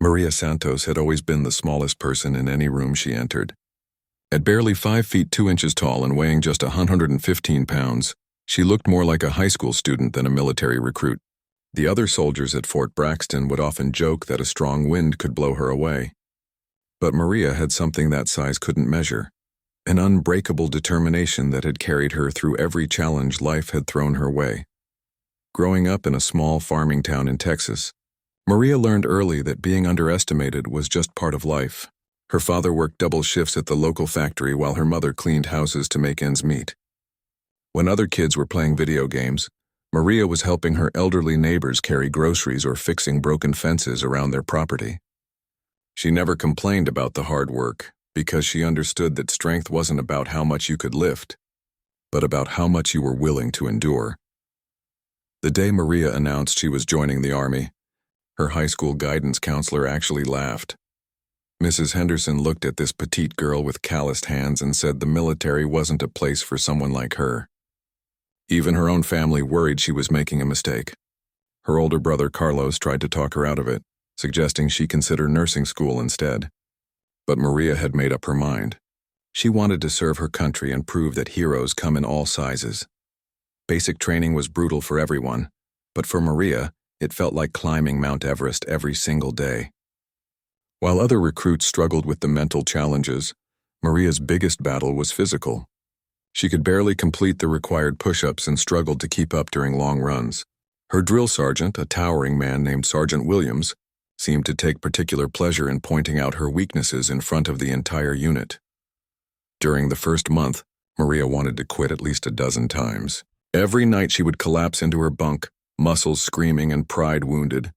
Maria Santos had always been the smallest person in any room she entered. At barely 5 feet 2 inches tall and weighing just 115 pounds, she looked more like a high school student than a military recruit. The other soldiers at Fort Braxton would often joke that a strong wind could blow her away. But Maria had something that size couldn't measure, an unbreakable determination that had carried her through every challenge life had thrown her way. Growing up in a small farming town in Texas, Maria learned early that being underestimated was just part of life. Her father worked double shifts at the local factory while her mother cleaned houses to make ends meet. When other kids were playing video games, Maria was helping her elderly neighbors carry groceries or fixing broken fences around their property. She never complained about the hard work because she understood that strength wasn't about how much you could lift, but about how much you were willing to endure. The day Maria announced she was joining the Army, her high school guidance counselor actually laughed. Mrs. Henderson looked at this petite girl with calloused hands and said the military wasn't a place for someone like her. Even her own family worried she was making a mistake. Her older brother Carlos tried to talk her out of it, suggesting she consider nursing school instead. But Maria had made up her mind. She wanted to serve her country and prove that heroes come in all sizes. Basic training was brutal for everyone, but for Maria, it felt like climbing Mount Everest every single day. While other recruits struggled with the mental challenges, Maria's biggest battle was physical. She could barely complete the required push-ups and struggled to keep up during long runs. Her drill sergeant, a towering man named Sergeant Williams, seemed to take particular pleasure in pointing out her weaknesses in front of the entire unit. During the first month, Maria wanted to quit at least a dozen times. Every night she would collapse into her bunk, muscles screaming and pride wounded.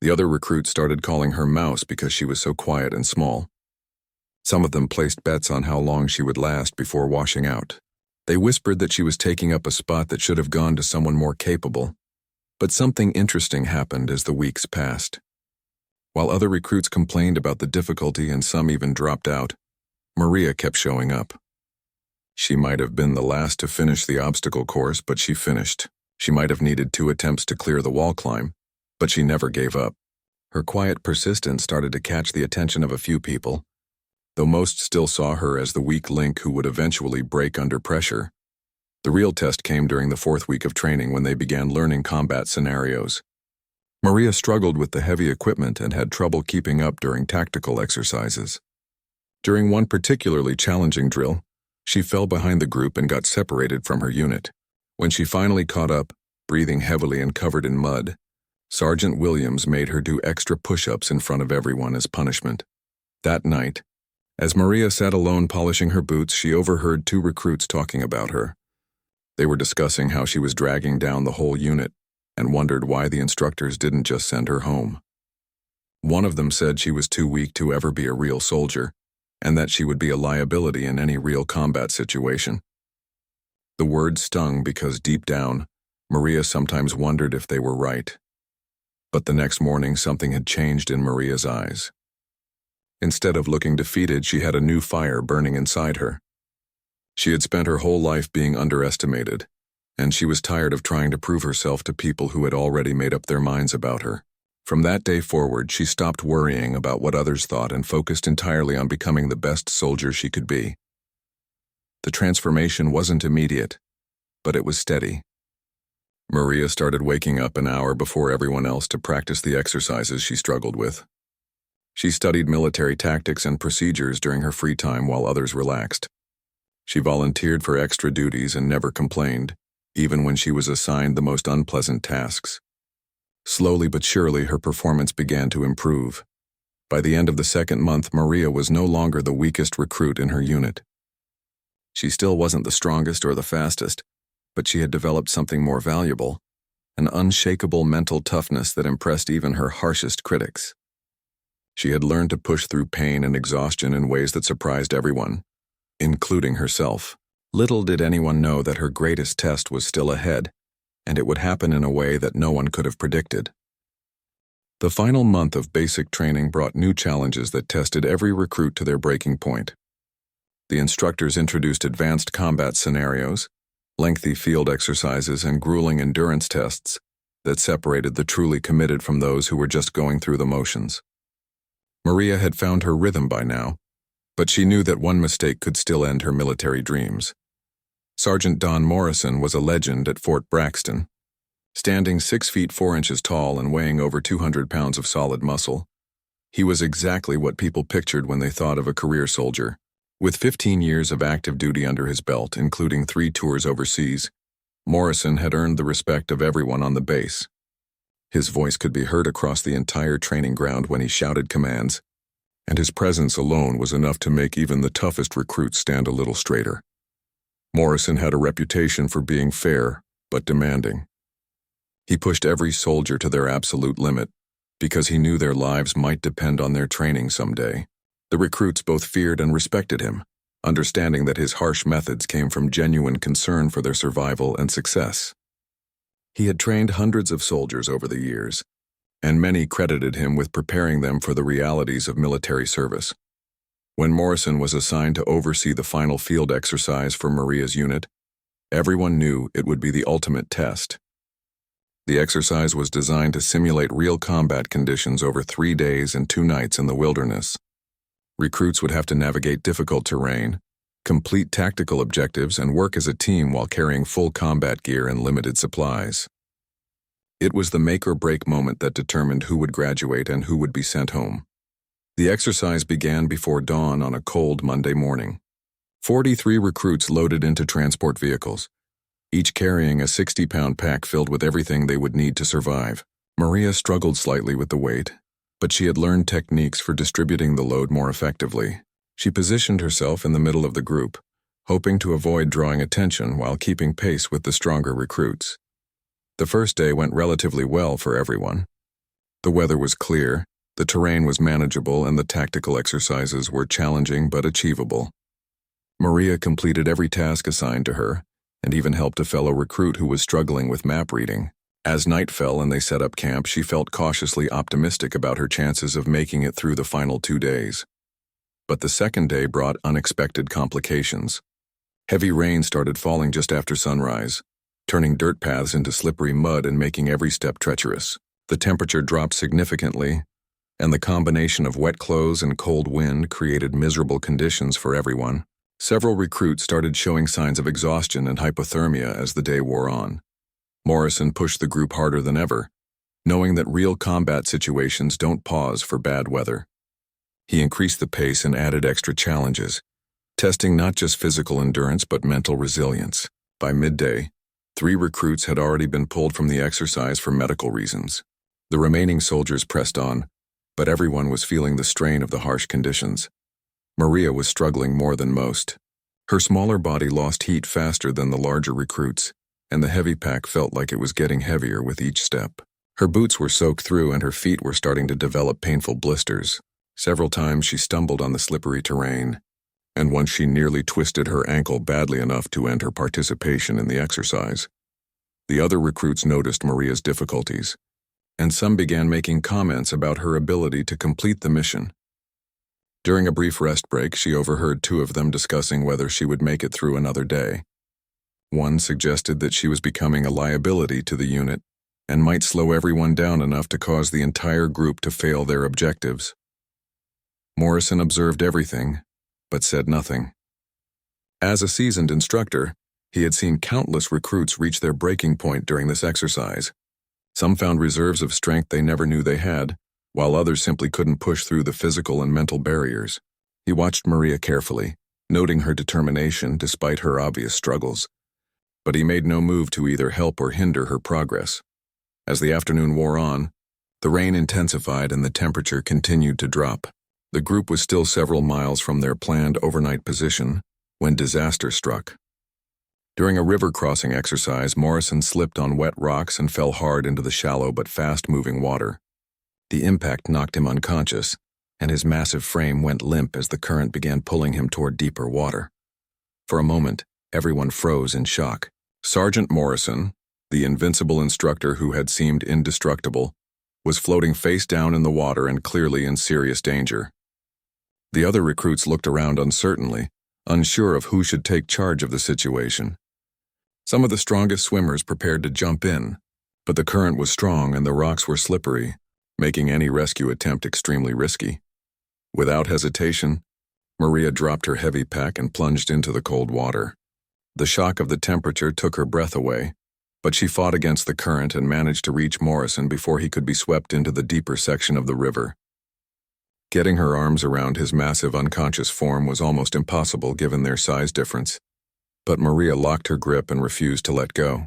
The other recruits started calling her Mouse because she was so quiet and small. Some of them placed bets on how long she would last before washing out. They whispered that she was taking up a spot that should have gone to someone more capable. But something interesting happened as the weeks passed. While other recruits complained about the difficulty and some even dropped out, Maria kept showing up. She might have been the last to finish the obstacle course, but she finished. She might have needed 2 attempts to clear the wall climb, but she never gave up. Her quiet persistence started to catch the attention of a few people, though most still saw her as the weak link who would eventually break under pressure. The real test came during the 4th week of training when they began learning combat scenarios. Maria struggled with the heavy equipment and had trouble keeping up during tactical exercises. During one particularly challenging drill, she fell behind the group and got separated from her unit. When she finally caught up, breathing heavily and covered in mud, Sergeant Williams made her do extra push-ups in front of everyone as punishment. That night, as Maria sat alone polishing her boots, she overheard 2 recruits talking about her. They were discussing how she was dragging down the whole unit and wondered why the instructors didn't just send her home. One of them said she was too weak to ever be a real soldier, and that she would be a liability in any real combat situation. The words stung because deep down, Maria sometimes wondered if they were right. But the next morning, something had changed in Maria's eyes. Instead of looking defeated, she had a new fire burning inside her. She had spent her whole life being underestimated, and she was tired of trying to prove herself to people who had already made up their minds about her. From that day forward, she stopped worrying about what others thought and focused entirely on becoming the best soldier she could be. The transformation wasn't immediate, but it was steady. Maria started waking up an hour before everyone else to practice the exercises she struggled with. She studied military tactics and procedures during her free time while others relaxed. She volunteered for extra duties and never complained, even when she was assigned the most unpleasant tasks. Slowly but surely, her performance began to improve. By the end of the 2nd month, Maria was no longer the weakest recruit in her unit. She still wasn't the strongest or the fastest, but she had developed something more valuable, an unshakable mental toughness that impressed even her harshest critics. She had learned to push through pain and exhaustion in ways that surprised everyone, including herself. Little did anyone know that her greatest test was still ahead, and it would happen in a way that no one could have predicted. The final month of basic training brought new challenges that tested every recruit to their breaking point. The instructors introduced advanced combat scenarios, lengthy field exercises, and grueling endurance tests that separated the truly committed from those who were just going through the motions. Maria had found her rhythm by now, but she knew that one mistake could still end her military dreams. Sergeant Don Morrison was a legend at Fort Braxton. Standing 6 feet 4 inches tall and weighing over 200 pounds of solid muscle, he was exactly what people pictured when they thought of a career soldier. With 15 years of active duty under his belt, including 3 tours overseas, Morrison had earned the respect of everyone on the base. His voice could be heard across the entire training ground when he shouted commands, and his presence alone was enough to make even the toughest recruits stand a little straighter. Morrison had a reputation for being fair, but demanding. He pushed every soldier to their absolute limit, because he knew their lives might depend on their training someday. The recruits both feared and respected him, understanding that his harsh methods came from genuine concern for their survival and success. He had trained hundreds of soldiers over the years, and many credited him with preparing them for the realities of military service. When Morrison was assigned to oversee the final field exercise for Maria's unit, everyone knew it would be the ultimate test. The exercise was designed to simulate real combat conditions over 3 days and 2 nights in the wilderness. Recruits would have to navigate difficult terrain, complete tactical objectives, and work as a team while carrying full combat gear and limited supplies. It was the make-or-break moment that determined who would graduate and who would be sent home. The exercise began before dawn on a cold Monday morning. 43 recruits loaded into transport vehicles, each carrying a 60-pound pack filled with everything they would need to survive. Maria struggled slightly with the weight, but she had learned techniques for distributing the load more effectively. She positioned herself in the middle of the group, hoping to avoid drawing attention while keeping pace with the stronger recruits. The first day went relatively well for everyone. The weather was clear, the terrain was manageable, and the tactical exercises were challenging but achievable. Maria completed every task assigned to her, and even helped a fellow recruit who was struggling with map reading. As night fell and they set up camp, she felt cautiously optimistic about her chances of making it through the final 2 days. But the second day brought unexpected complications. Heavy rain started falling just after sunrise, turning dirt paths into slippery mud and making every step treacherous. The temperature dropped significantly, and the combination of wet clothes and cold wind created miserable conditions for everyone. Several recruits started showing signs of exhaustion and hypothermia as the day wore on. Morrison pushed the group harder than ever, knowing that real combat situations don't pause for bad weather. He increased the pace and added extra challenges, testing not just physical endurance but mental resilience. By midday, 3 recruits had already been pulled from the exercise for medical reasons. The remaining soldiers pressed on, but everyone was feeling the strain of the harsh conditions. Maria was struggling more than most. Her smaller body lost heat faster than the larger recruits, and the heavy pack felt like it was getting heavier with each step. Her boots were soaked through and her feet were starting to develop painful blisters. Several times she stumbled on the slippery terrain, and once she nearly twisted her ankle badly enough to end her participation in the exercise. The other recruits noticed Maria's difficulties, and some began making comments about her ability to complete the mission. During a brief rest break, she overheard 2 of them discussing whether she would make it through another day. One suggested that she was becoming a liability to the unit and might slow everyone down enough to cause the entire group to fail their objectives. Morrison observed everything, but said nothing. As a seasoned instructor, he had seen countless recruits reach their breaking point during this exercise. Some found reserves of strength they never knew they had, while others simply couldn't push through the physical and mental barriers. He watched Maria carefully, noting her determination despite her obvious struggles. But he made no move to either help or hinder her progress. As the afternoon wore on, the rain intensified and the temperature continued to drop. The group was still several miles from their planned overnight position when disaster struck. During a river crossing exercise, Morrison slipped on wet rocks and fell hard into the shallow but fast-moving water. The impact knocked him unconscious, and his massive frame went limp as the current began pulling him toward deeper water. For a moment, everyone froze in shock. Sergeant Morrison, the invincible instructor who had seemed indestructible, was floating face down in the water and clearly in serious danger. The other recruits looked around uncertainly, unsure of who should take charge of the situation. Some of the strongest swimmers prepared to jump in, but the current was strong and the rocks were slippery, making any rescue attempt extremely risky. Without hesitation, Maria dropped her heavy pack and plunged into the cold water. The shock of the temperature took her breath away, but she fought against the current and managed to reach Morrison before he could be swept into the deeper section of the river. Getting her arms around his massive unconscious form was almost impossible given their size difference, but Maria locked her grip and refused to let go.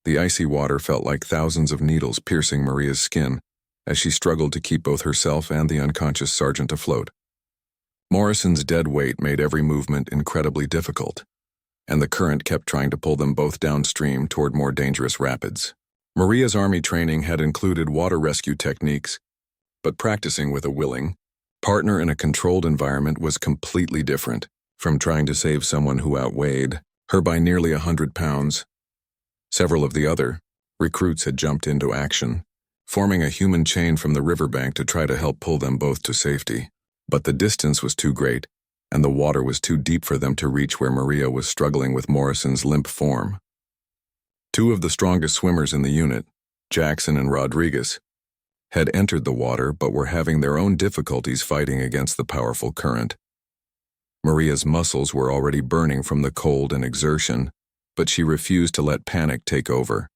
The icy water felt like thousands of needles piercing Maria's skin as she struggled to keep both herself and the unconscious sergeant afloat. Morrison's dead weight made every movement incredibly difficult, and the current kept trying to pull them both downstream toward more dangerous rapids. Maria's Army training had included water rescue techniques, but practicing with a willing partner in a controlled environment was completely different from trying to save someone who outweighed her by nearly 100 pounds. Several of the other recruits had jumped into action, forming a human chain from the riverbank to try to help pull them both to safety. But the distance was too great, and the water was too deep for them to reach where Maria was struggling with Morrison's limp form. Two of the strongest swimmers in the unit, Jackson and Rodriguez, had entered the water but were having their own difficulties fighting against the powerful current. Maria's muscles were already burning from the cold and exertion, but she refused to let panic take over.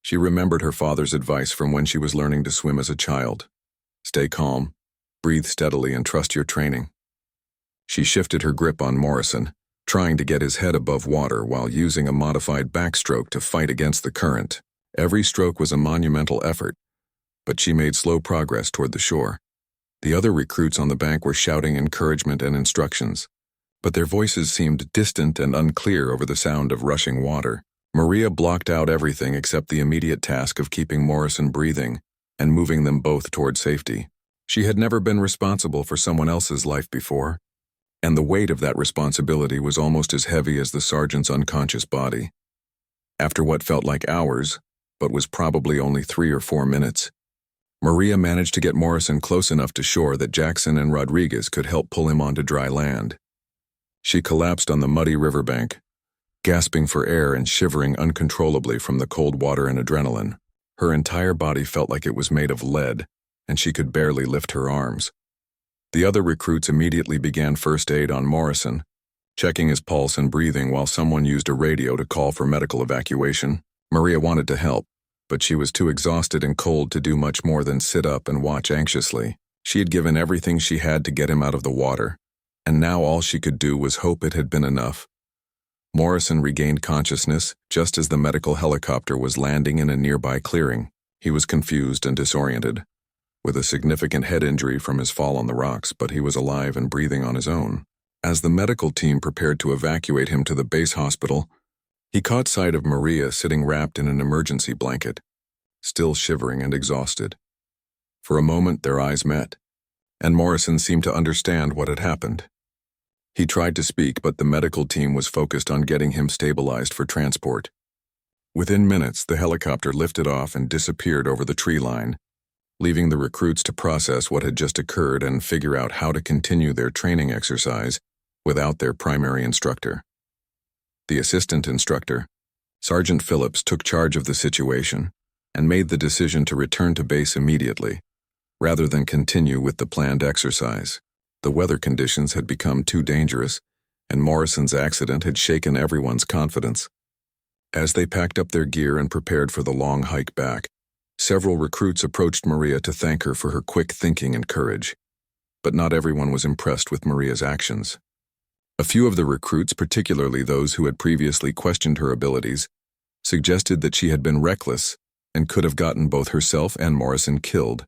She remembered her father's advice from when she was learning to swim as a child. Stay calm, breathe steadily, and trust your training. She shifted her grip on Morrison, trying to get his head above water while using a modified backstroke to fight against the current. Every stroke was a monumental effort, but she made slow progress toward the shore. The other recruits on the bank were shouting encouragement and instructions, but their voices seemed distant and unclear over the sound of rushing water. Maria blocked out everything except the immediate task of keeping Morrison breathing and moving them both toward safety. She had never been responsible for someone else's life before, and the weight of that responsibility was almost as heavy as the sergeant's unconscious body. After what felt like hours, but was probably only 3 or 4 minutes, Maria managed to get Morrison close enough to shore that Jackson and Rodriguez could help pull him onto dry land. She collapsed on the muddy riverbank, gasping for air and shivering uncontrollably from the cold water and adrenaline. Her entire body felt like it was made of lead, and she could barely lift her arms. The other recruits immediately began first aid on Morrison, checking his pulse and breathing while someone used a radio to call for medical evacuation. Maria wanted to help, but she was too exhausted and cold to do much more than sit up and watch anxiously. She had given everything she had to get him out of the water, and now all she could do was hope it had been enough. Morrison regained consciousness just as the medical helicopter was landing in a nearby clearing. He was confused and disoriented, with a significant head injury from his fall on the rocks, but he was alive and breathing on his own. As the medical team prepared to evacuate him to the base hospital, he caught sight of Maria sitting wrapped in an emergency blanket, still shivering and exhausted. For a moment, their eyes met, and Morrison seemed to understand what had happened. He tried to speak, but the medical team was focused on getting him stabilized for transport. Within minutes, the helicopter lifted off and disappeared over the tree line, leaving the recruits to process what had just occurred and figure out how to continue their training exercise without their primary instructor. The assistant instructor, Sergeant Phillips, took charge of the situation and made the decision to return to base immediately, rather than continue with the planned exercise. The weather conditions had become too dangerous, and Morrison's accident had shaken everyone's confidence. As they packed up their gear and prepared for the long hike back, several recruits approached Maria to thank her for her quick thinking and courage, but not everyone was impressed with Maria's actions. A few of the recruits, particularly those who had previously questioned her abilities, suggested that she had been reckless and could have gotten both herself and Morrison killed.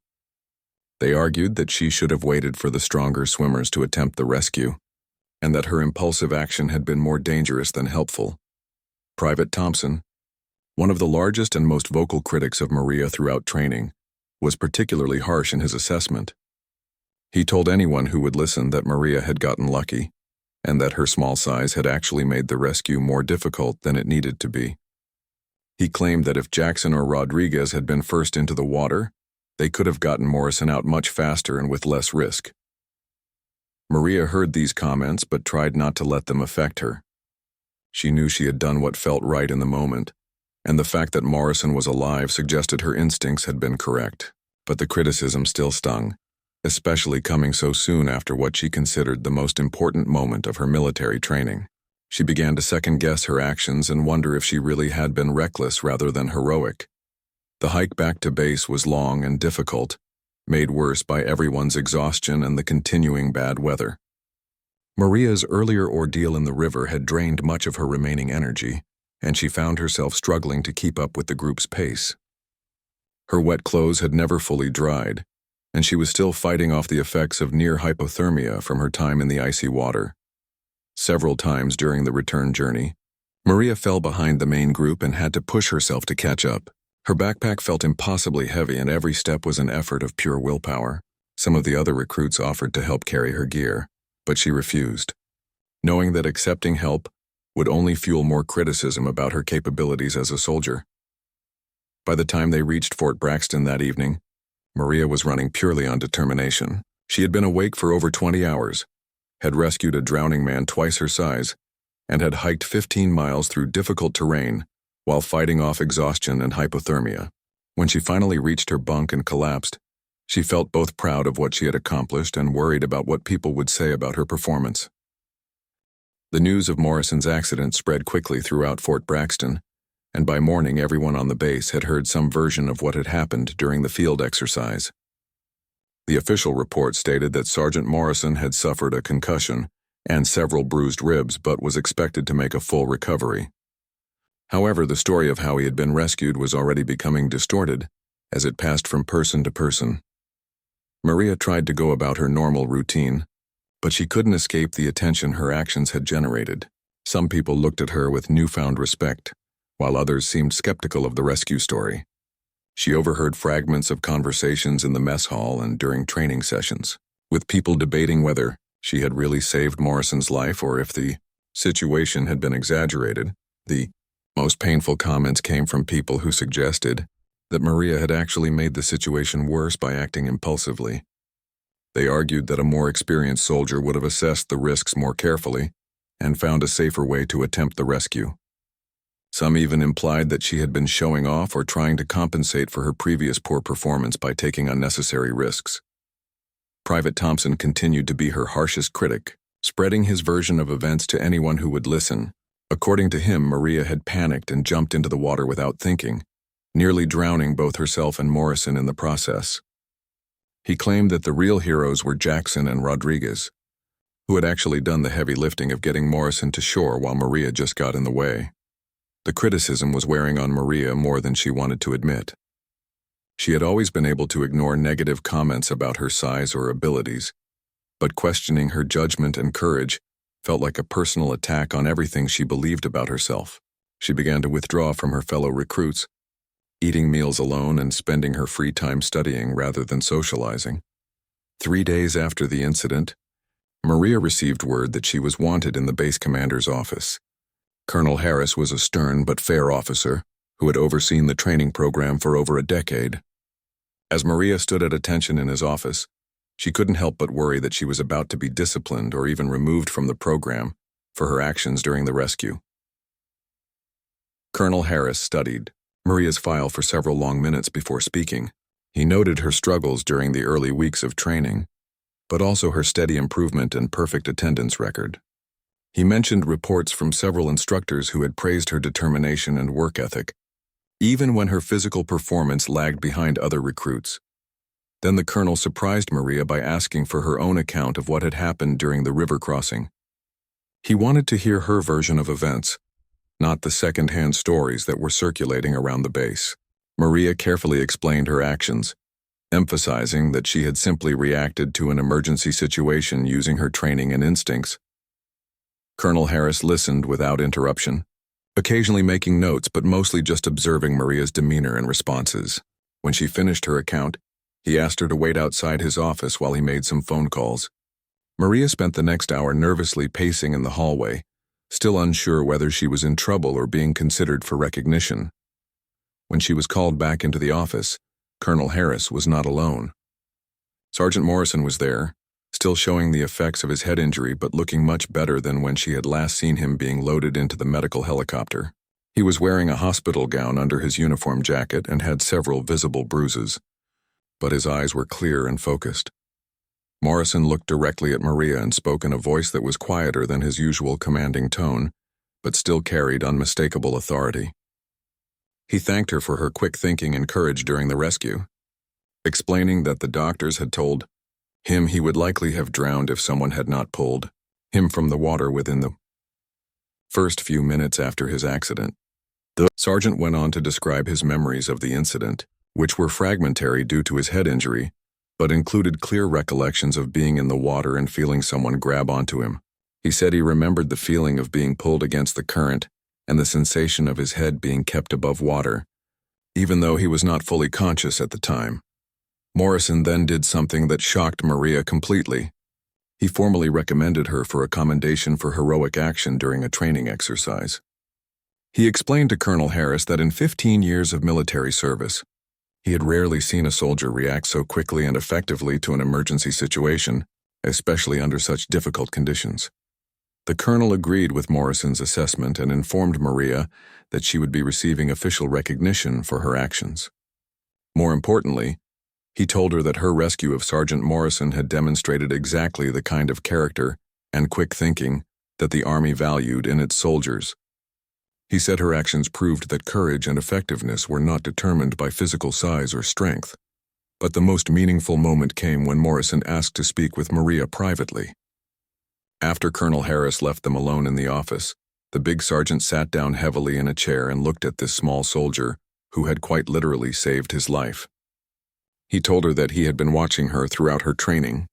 They argued that she should have waited for the stronger swimmers to attempt the rescue, and that her impulsive action had been more dangerous than helpful. Private Thompson, one of the largest and most vocal critics of Maria throughout training, was particularly harsh in his assessment. He told anyone who would listen that Maria had gotten lucky, and that her small size had actually made the rescue more difficult than it needed to be. He claimed that if Jackson or Rodriguez had been first into the water, they could have gotten Morrison out much faster and with less risk. Maria heard these comments but tried not to let them affect her. She knew she had done what felt right in the moment, and the fact that Morrison was alive suggested her instincts had been correct. But the criticism still stung, especially coming so soon after what she considered the most important moment of her military training. She began to second-guess her actions and wonder if she really had been reckless rather than heroic. The hike back to base was long and difficult, made worse by everyone's exhaustion and the continuing bad weather. Maria's earlier ordeal in the river had drained much of her remaining energy, and she found herself struggling to keep up with the group's pace. Her wet clothes had never fully dried, and she was still fighting off the effects of near hypothermia from her time in the icy water. Several times during the return journey, Maria fell behind the main group and had to push herself to catch up. Her backpack felt impossibly heavy and every step was an effort of pure willpower. Some of the other recruits offered to help carry her gear, but she refused, knowing that accepting help would only fuel more criticism about her capabilities as a soldier. By the time they reached Fort Braxton that evening, Maria was running purely on determination. She had been awake for over 20 hours, had rescued a drowning man twice her size, and had hiked 15 miles through difficult terrain while fighting off exhaustion and hypothermia. When she finally reached her bunk and collapsed, she felt both proud of what she had accomplished and worried about what people would say about her performance. The news of Morrison's accident spread quickly throughout Fort Braxton, and by morning everyone on the base had heard some version of what had happened during the field exercise. The official report stated that Sergeant Morrison had suffered a concussion and several bruised ribs but was expected to make a full recovery. However, the story of how he had been rescued was already becoming distorted as it passed from person to person. Maria tried to go about her normal routine, but she couldn't escape the attention her actions had generated. Some people looked at her with newfound respect, while others seemed skeptical of the rescue story. She overheard fragments of conversations in the mess hall and during training sessions, with people debating whether she had really saved Morrison's life or if the situation had been exaggerated. The most painful comments came from people who suggested that Maria had actually made the situation worse by acting impulsively. They argued that a more experienced soldier would have assessed the risks more carefully and found a safer way to attempt the rescue. Some even implied that she had been showing off or trying to compensate for her previous poor performance by taking unnecessary risks. Private Thompson continued to be her harshest critic, spreading his version of events to anyone who would listen. According to him, Maria had panicked and jumped into the water without thinking, nearly drowning both herself and Morrison in the process. He claimed that the real heroes were Jackson and Rodriguez, who had actually done the heavy lifting of getting Morrison to shore while Maria just got in the way. The criticism was wearing on Maria more than she wanted to admit. She had always been able to ignore negative comments about her size or abilities, but questioning her judgment and courage felt like a personal attack on everything she believed about herself. She began to withdraw from her fellow recruits, eating meals alone and spending her free time studying rather than socializing. 3 days after the incident, Maria received word that she was wanted in the base commander's office. Colonel Harris was a stern but fair officer who had overseen the training program for over a decade. As Maria stood at attention in his office, she couldn't help but worry that she was about to be disciplined or even removed from the program for her actions during the rescue. Colonel Harris studied Maria's file for several long minutes before speaking. He noted her struggles during the early weeks of training, but also her steady improvement and perfect attendance record. He mentioned reports from several instructors who had praised her determination and work ethic, even when her physical performance lagged behind other recruits. Then the colonel surprised Maria by asking for her own account of what had happened during the river crossing. He wanted to hear her version of events, not the second-hand stories that were circulating around the base. Maria carefully explained her actions, emphasizing that she had simply reacted to an emergency situation using her training and instincts. Colonel Harris listened without interruption, occasionally making notes but mostly just observing Maria's demeanor and responses. When she finished her account, he asked her to wait outside his office while he made some phone calls. Maria spent the next hour nervously pacing in the hallway, still unsure whether she was in trouble or being considered for recognition. When she was called back into the office, Colonel Harris was not alone. Sergeant Morrison was there, still showing the effects of his head injury but looking much better than when she had last seen him being loaded into the medical helicopter. He was wearing a hospital gown under his uniform jacket and had several visible bruises, but his eyes were clear and focused. Morrison looked directly at Maria and spoke in a voice that was quieter than his usual commanding tone, but still carried unmistakable authority. He thanked her for her quick thinking and courage during the rescue, explaining that the doctors had told him he would likely have drowned if someone had not pulled him from the water within the first few minutes after his accident. The sergeant went on to describe his memories of the incident, which were fragmentary due to his head injury, but included clear recollections of being in the water and feeling someone grab onto him. He said he remembered the feeling of being pulled against the current and the sensation of his head being kept above water, even though he was not fully conscious at the time. Morrison then did something that shocked Maria completely. He formally recommended her for a commendation for heroic action during a training exercise. He explained to Colonel Harris that in 15 years of military service, he had rarely seen a soldier react so quickly and effectively to an emergency situation, especially under such difficult conditions. The colonel agreed with Morrison's assessment and informed Maria that she would be receiving official recognition for her actions. More importantly, he told her that her rescue of Sergeant Morrison had demonstrated exactly the kind of character and quick thinking that the Army valued in its soldiers. He said her actions proved that courage and effectiveness were not determined by physical size or strength. But the most meaningful moment came when Morrison asked to speak with Maria privately. After Colonel Harris left them alone in the office, the big sergeant sat down heavily in a chair and looked at this small soldier who had quite literally saved his life. He told her that he had been watching her throughout her training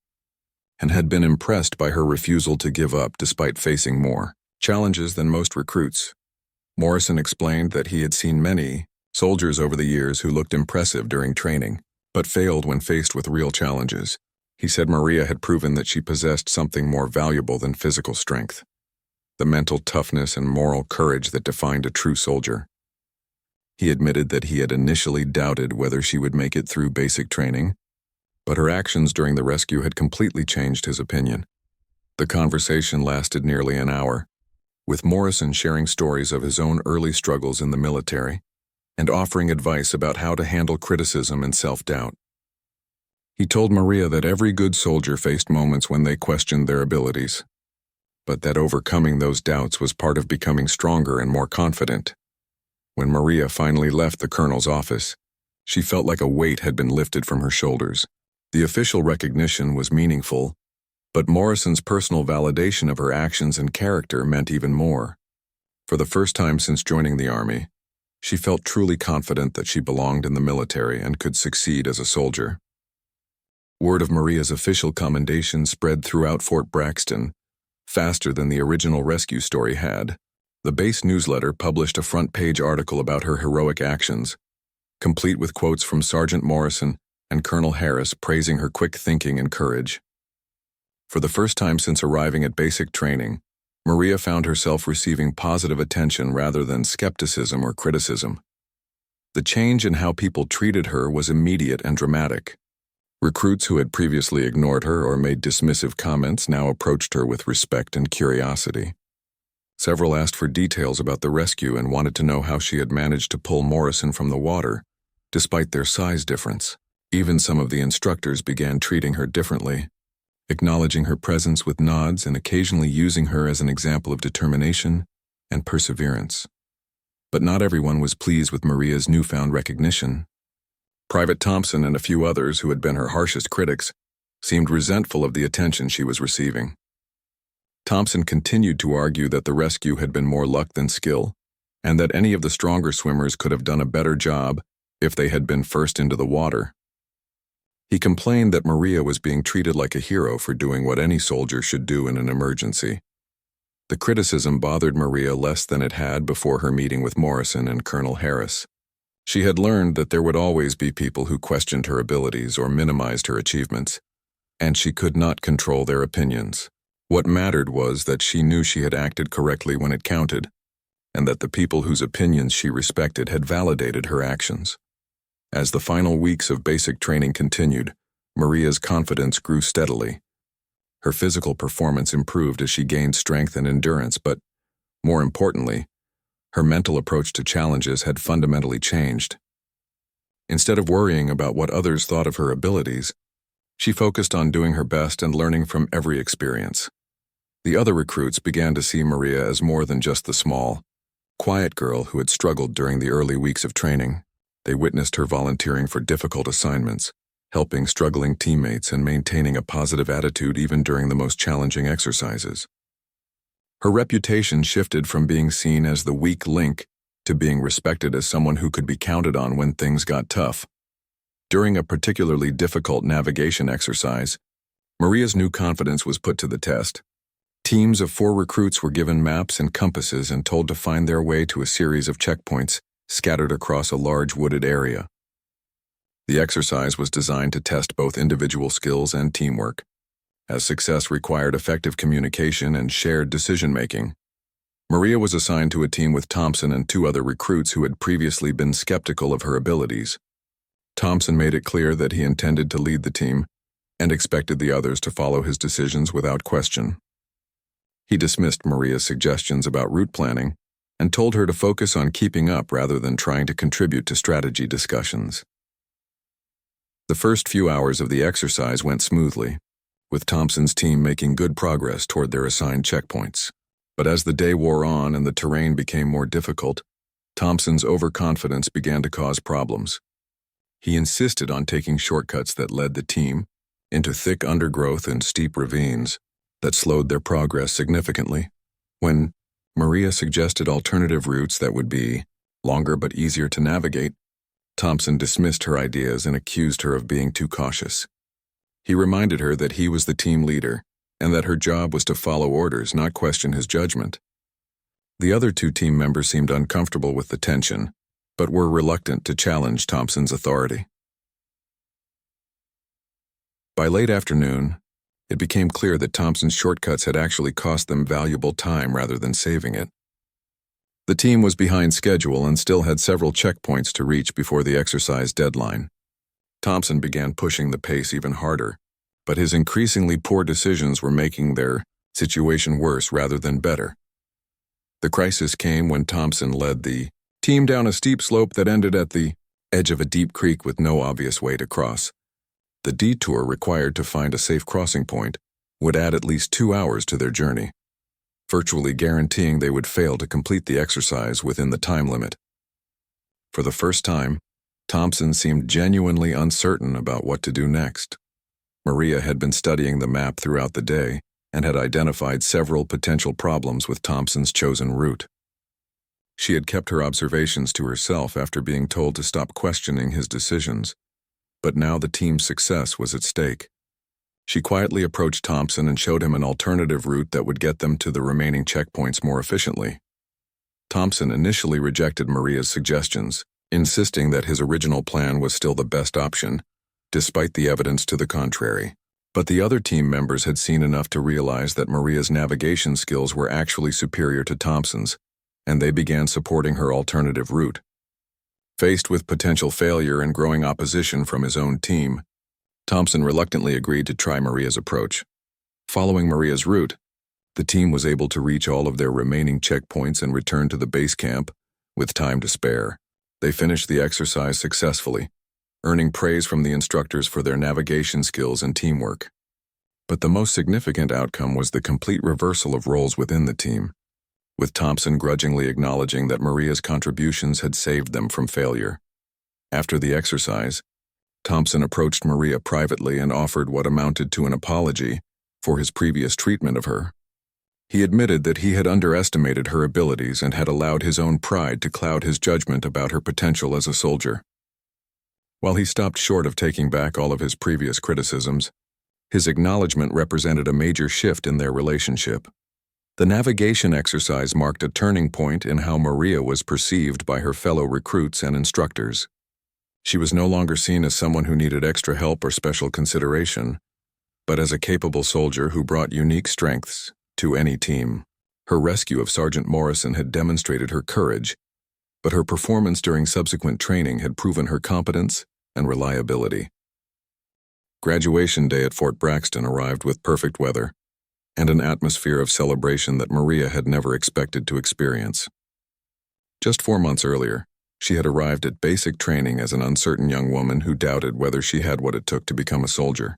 and had been impressed by her refusal to give up despite facing more challenges than most recruits. Morrison explained that he had seen many soldiers over the years who looked impressive during training, but failed when faced with real challenges. He said Maria had proven that she possessed something more valuable than physical strength, the mental toughness and moral courage that defined a true soldier. He admitted that he had initially doubted whether she would make it through basic training, but her actions during the rescue had completely changed his opinion. The conversation lasted nearly an hour, with Morrison sharing stories of his own early struggles in the military and offering advice about how to handle criticism and self-doubt. He told Maria that every good soldier faced moments when they questioned their abilities, but that overcoming those doubts was part of becoming stronger and more confident. When Maria finally left the colonel's office, she felt like a weight had been lifted from her shoulders. The official recognition was meaningful, but Morrison's personal validation of her actions and character meant even more. For the first time since joining the Army, she felt truly confident that she belonged in the military and could succeed as a soldier. Word of Maria's official commendation spread throughout Fort Braxton, faster than the original rescue story had. The base newsletter published a front-page article about her heroic actions, complete with quotes from Sergeant Morrison and Colonel Harris praising her quick thinking and courage. For the first time since arriving at basic training, Maria found herself receiving positive attention rather than skepticism or criticism. The change in how people treated her was immediate and dramatic. Recruits who had previously ignored her or made dismissive comments now approached her with respect and curiosity. Several asked for details about the rescue and wanted to know how she had managed to pull Morrison from the water, despite their size difference. Even some of the instructors began treating her differently, acknowledging her presence with nods and occasionally using her as an example of determination and perseverance. But not everyone was pleased with Maria's newfound recognition. Private Thompson and a few others who had been her harshest critics seemed resentful of the attention she was receiving. Thompson continued to argue that the rescue had been more luck than skill, and that any of the stronger swimmers could have done a better job if they had been first into the water. He complained that Maria was being treated like a hero for doing what any soldier should do in an emergency. The criticism bothered Maria less than it had before her meeting with Morrison and Colonel Harris. She had learned that there would always be people who questioned her abilities or minimized her achievements, and she could not control their opinions. What mattered was that she knew she had acted correctly when it counted, and that the people whose opinions she respected had validated her actions. As the final weeks of basic training continued, Maria's confidence grew steadily. Her physical performance improved as she gained strength and endurance, but, more importantly, her mental approach to challenges had fundamentally changed. Instead of worrying about what others thought of her abilities, She focused on doing her best and learning from every experience. The other recruits began to see Maria as more than just the small, quiet girl who had struggled during the early weeks of training. They witnessed her volunteering for difficult assignments, helping struggling teammates and maintaining a positive attitude even during the most challenging exercises. Her reputation shifted from being seen as the weak link to being respected as someone who could be counted on when things got tough. During a particularly difficult navigation exercise, Maria's new confidence was put to the test. Teams of 4 recruits were given maps and compasses and told to find their way to a series of checkpoints scattered across a large wooded area. The exercise was designed to test both individual skills and teamwork, as success required effective communication and shared decision-making. Maria was assigned to a team with Thompson and 2 other recruits who had previously been skeptical of her abilities. Thompson made it clear that he intended to lead the team and expected the others to follow his decisions without question. He dismissed Maria's suggestions about route planning and told her to focus on keeping up rather than trying to contribute to strategy discussions. The first few hours of the exercise went smoothly, with Thompson's team making good progress toward their assigned checkpoints. But as the day wore on and the terrain became more difficult, Thompson's overconfidence began to cause problems. He insisted on taking shortcuts that led the team into thick undergrowth and steep ravines that slowed their progress significantly. When Maria suggested alternative routes that would be longer but easier to navigate, Thompson dismissed her ideas and accused her of being too cautious. He reminded her that he was the team leader and that her job was to follow orders, not question his judgment. The other 2 team members seemed uncomfortable with the tension, but were reluctant to challenge Thompson's authority. By late afternoon, it became clear that Thompson's shortcuts had actually cost them valuable time rather than saving it. The team was behind schedule and still had several checkpoints to reach before the exercise deadline. Thompson began pushing the pace even harder, but his increasingly poor decisions were making their situation worse rather than better. The crisis came when Thompson led the team down a steep slope that ended at the edge of a deep creek with no obvious way to cross. The detour required to find a safe crossing point would add at least 2 hours to their journey, virtually guaranteeing they would fail to complete the exercise within the time limit. For the first time, Thompson seemed genuinely uncertain about what to do next. Maria had been studying the map throughout the day and had identified several potential problems with Thompson's chosen route. She had kept her observations to herself after being told to stop questioning his decisions, but now the team's success was at stake. She quietly approached Thompson and showed him an alternative route that would get them to the remaining checkpoints more efficiently. Thompson initially rejected Maria's suggestions, insisting that his original plan was still the best option, despite the evidence to the contrary. But the other team members had seen enough to realize that Maria's navigation skills were actually superior to Thompson's, and they began supporting her alternative route. Faced with potential failure and growing opposition from his own team, Thompson reluctantly agreed to try Maria's approach. Following Maria's route, the team was able to reach all of their remaining checkpoints and return to the base camp with time to spare. They finished the exercise successfully, earning praise from the instructors for their navigation skills and teamwork. But the most significant outcome was the complete reversal of roles within the team, with Thompson grudgingly acknowledging that Maria's contributions had saved them from failure. After the exercise, Thompson approached Maria privately and offered what amounted to an apology for his previous treatment of her. He admitted that he had underestimated her abilities and had allowed his own pride to cloud his judgment about her potential as a soldier. While he stopped short of taking back all of his previous criticisms, his acknowledgement represented a major shift in their relationship. The navigation exercise marked a turning point in how Maria was perceived by her fellow recruits and instructors. She was no longer seen as someone who needed extra help or special consideration, but as a capable soldier who brought unique strengths to any team. Her rescue of Sergeant Morrison had demonstrated her courage, but her performance during subsequent training had proven her competence and reliability. Graduation day at Fort Braxton arrived with perfect weather and an atmosphere of celebration that Maria had never expected to experience. Just 4 months earlier, she had arrived at basic training as an uncertain young woman who doubted whether she had what it took to become a soldier.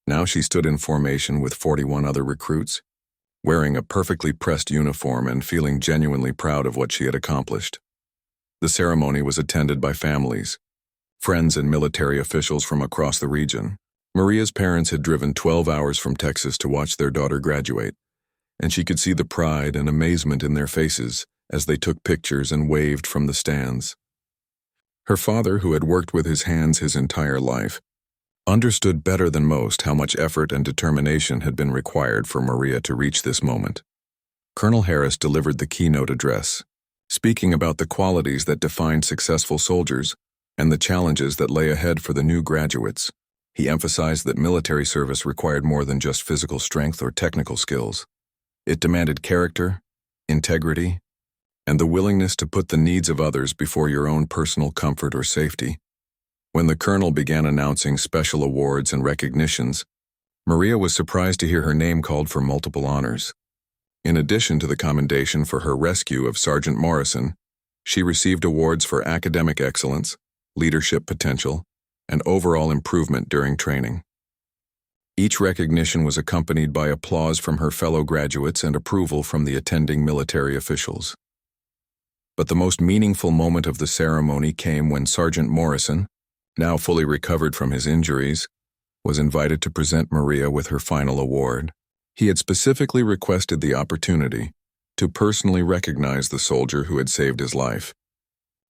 Now she stood in formation with 41 other recruits, wearing a perfectly pressed uniform and feeling genuinely proud of what she had accomplished. The ceremony was attended by families, friends, and military officials from across the region. Maria's parents had driven 12 hours from Texas to watch their daughter graduate, and she could see the pride and amazement in their faces as they took pictures and waved from the stands. Her father, who had worked with his hands his entire life, understood better than most how much effort and determination had been required for Maria to reach this moment. Colonel Harris delivered the keynote address, speaking about the qualities that defined successful soldiers and the challenges that lay ahead for the new graduates. He emphasized that military service required more than just physical strength or technical skills. It demanded character, integrity, and the willingness to put the needs of others before your own personal comfort or safety. When the colonel began announcing special awards and recognitions, Maria was surprised to hear her name called for multiple honors. In addition to the commendation for her rescue of Sergeant Morrison, she received awards for academic excellence, leadership potential, and overall improvement during training. Each recognition was accompanied by applause from her fellow graduates and approval from the attending military officials. But the most meaningful moment of the ceremony came when Sergeant Morrison, now fully recovered from his injuries, was invited to present Maria with her final award. He had specifically requested the opportunity to personally recognize the soldier who had saved his life,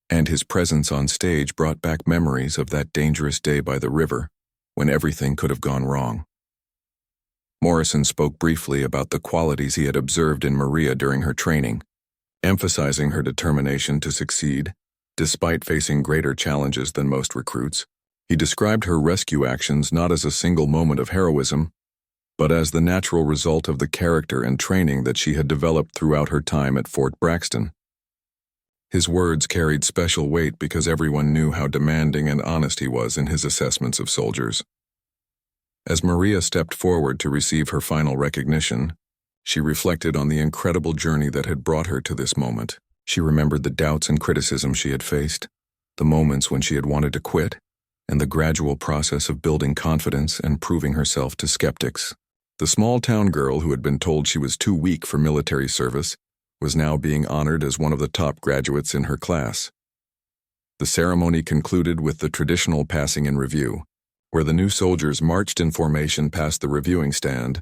and his presence on stage brought back memories of that dangerous day by the river when everything could have gone wrong. Morrison spoke briefly about the qualities he had observed in Maria during her training, emphasizing her determination to succeed despite facing greater challenges than most recruits. He described her rescue actions not as a single moment of heroism, but as the natural result of the character and training that she had developed throughout her time at Fort Braxton. His words carried special weight because everyone knew how demanding and honest he was in his assessments of soldiers. As Maria stepped forward to receive her final recognition, she reflected on the incredible journey that had brought her to this moment. She remembered the doubts and criticism she had faced, the moments when she had wanted to quit, and the gradual process of building confidence and proving herself to skeptics. The small-town girl who had been told she was too weak for military service was now being honored as one of the top graduates in her class. The ceremony concluded with the traditional passing in review, where the new soldiers marched in formation past the reviewing stand,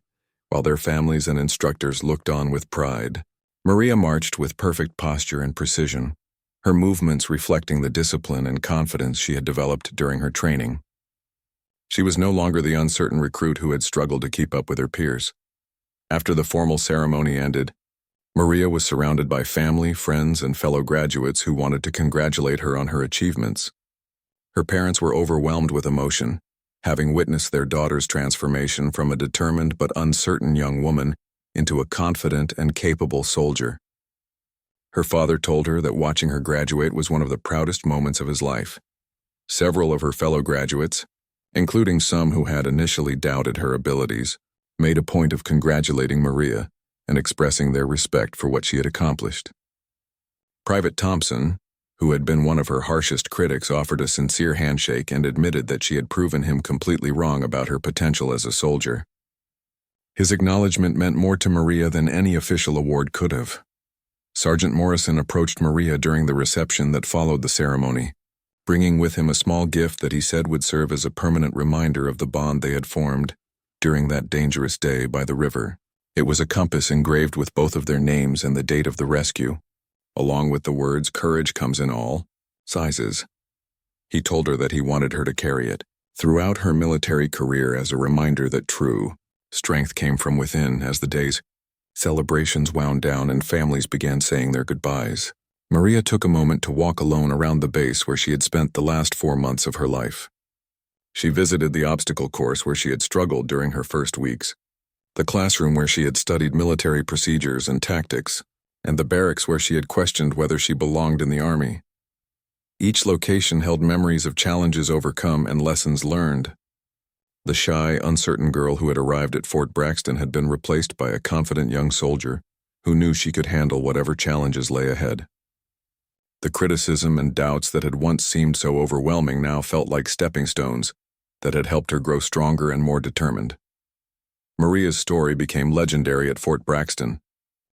while their families and instructors looked on with pride. Maria marched with perfect posture and precision, her movements reflecting the discipline and confidence she had developed during her training. She was no longer the uncertain recruit who had struggled to keep up with her peers. After the formal ceremony ended, Maria was surrounded by family, friends, and fellow graduates who wanted to congratulate her on her achievements. Her parents were overwhelmed with emotion, having witnessed their daughter's transformation from a determined but uncertain young woman into a confident and capable soldier. Her father told her that watching her graduate was one of the proudest moments of his life. Several of her fellow graduates, including some who had initially doubted her abilities, made a point of congratulating Maria and expressing their respect for what she had accomplished. Private Thompson, who had been one of her harshest critics, offered a sincere handshake and admitted that she had proven him completely wrong about her potential as a soldier. His acknowledgement meant more to Maria than any official award could have. Sergeant Morrison approached Maria during the reception that followed the ceremony, bringing with him a small gift that he said would serve as a permanent reminder of the bond they had formed during that dangerous day by the river. It was a compass engraved with both of their names and the date of the rescue, along with the words "Courage comes in all sizes." He told her that he wanted her to carry it throughout her military career as a reminder that true strength came from within. As the day's celebrations wound down and families began saying their goodbyes, Maria took a moment to walk alone around the base where she had spent the last 4 months of her life. She visited the obstacle course where she had struggled during her first weeks, the classroom where she had studied military procedures and tactics, and the barracks where she had questioned whether she belonged in the army. Each location held memories of challenges overcome and lessons learned. The shy, uncertain girl who had arrived at Fort Braxton had been replaced by a confident young soldier who knew she could handle whatever challenges lay ahead. The criticism and doubts that had once seemed so overwhelming now felt like stepping stones, that had helped her grow stronger and more determined. Maria's story became legendary at Fort Braxton,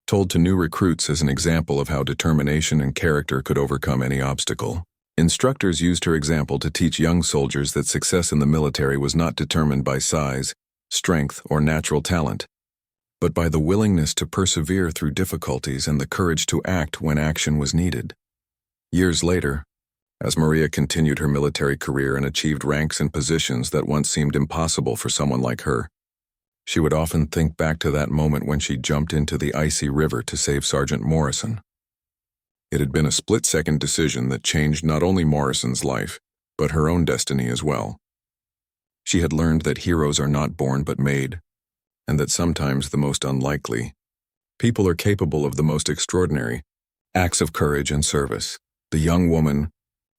told to new recruits as an example of how determination and character could overcome any obstacle. Instructors used her example to teach young soldiers that success in the military was not determined by size, strength, or natural talent, but by the willingness to persevere through difficulties and the courage to act when action was needed. Years later, as Maria continued her military career and achieved ranks and positions that once seemed impossible for someone like her, she would often think back to that moment when she jumped into the icy river to save Sergeant Morrison. It had been a split-second decision that changed not only Morrison's life, but her own destiny as well. She had learned that heroes are not born but made, and that sometimes the most unlikely people are capable of the most extraordinary acts of courage and service. The young woman,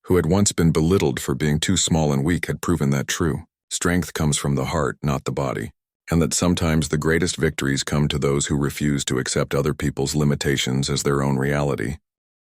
who had once been belittled for being too small and weak, had proven that true. Strength comes from the heart, not the body, and that sometimes the greatest victories come to those who refuse to accept other people's limitations as their own reality.